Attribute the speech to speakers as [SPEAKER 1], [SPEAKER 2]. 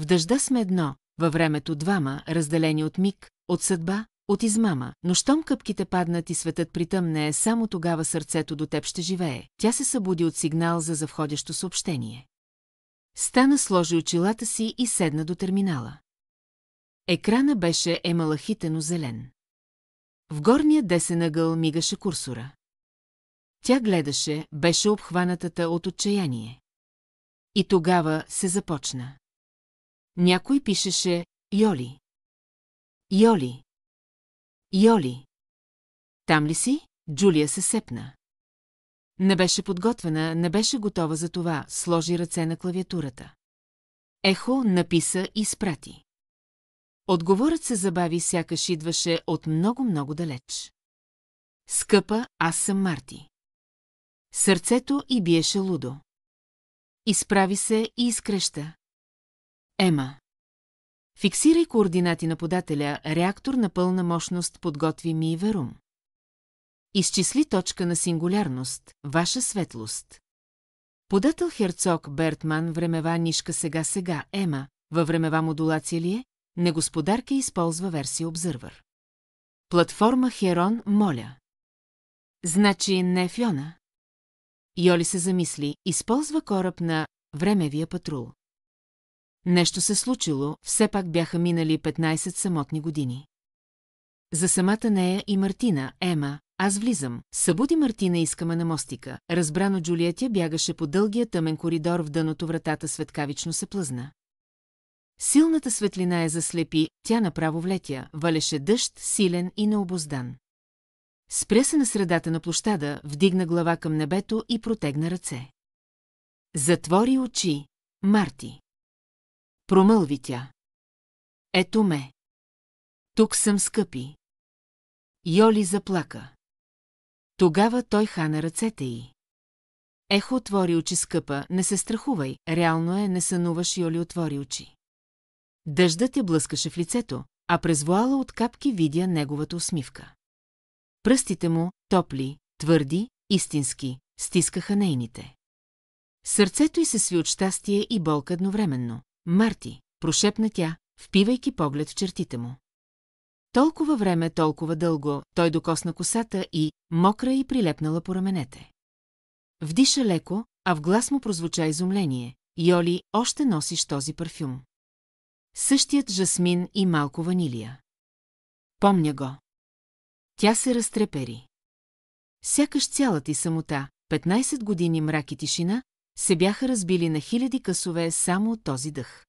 [SPEAKER 1] В дъжда сме едно, във времето двама, разделени от миг, от съдба, от измама, но щом къпките паднат и светът притъмне, само тогава сърцето до теб ще живее. Тя се събуди от сигнал за входящо съобщение. Стана, сложи очилата си и седна до терминала. Екрана беше емалахитено зелен. В горния десен ъгъл мигаше курсора. Тя гледаше, беше обхванатата от отчаяние. И тогава се започна. Някой пишеше «Йоли». «Йоли». «Йоли». Там ли си?» Джулия се сепна. Не беше подготвена, не беше готова за това, сложи ръце на клавиатурата. Ехо написа и спрати. Отговорът се забави, сякаш идваше от много далеч. Скъпа, аз съм Марти. Сърцето й биеше лудо. Изправи се и изкреща. Ема. Фиксирай координати на подателя, реактор на пълна мощност, подготви ми и Верум. Изчисли точка на сингулярност, ваша светлост. Подател Херцог Бертман, времева нишка сега, Ема, във времева модулация ли е? Не, господарка използва версия Observer. Платформа Херон, моля. Значи не Фиона. Йоли се замисли, използва кораб на времевия патрул. Нещо се случило, все пак бяха минали 15 самотни години. За самата нея и Мартина, Ема, аз влизам, събуди Мартина, искаме на мостика. Разбрано, Джулия, тя бягаше по дългия тъмен коридор, в дъното вратата светкавично се плъзна. Силната светлина я заслепи, тя направо влетя, валеше дъжд, силен и необуздан. Спря се на средата на площада, вдигна глава към небето и протегна ръце. Затвори очи, Марти. Промълви тя. Ето ме. Тук съм, скъпи. Йоли заплака. Тогава той хана ръцете й. Ехо отвори очи, скъпа, не се страхувай, реално е, не сънуваш. Йоли отвори очи. Дъждът я блъскаше в лицето, а през вуала от капки видя неговата усмивка. Пръстите му, топли, твърди, истински, стискаха нейните. Сърцето й се сви от щастие и болка едновременно. Марти, прошепна тя, впивайки поглед в чертите му. Толкова време, толкова дълго, той докосна косата и, мокра и прилепнала по раменете. Вдиша леко, а в глас му прозвуча изумление. Йоли, още носиш този парфюм. Същият жасмин и малко ванилия. Помня го. Тя се разтрепери. Сякаш цялата й самота, 15 години мрак и тишина, се бяха разбили на хиляди късове само от този дъх.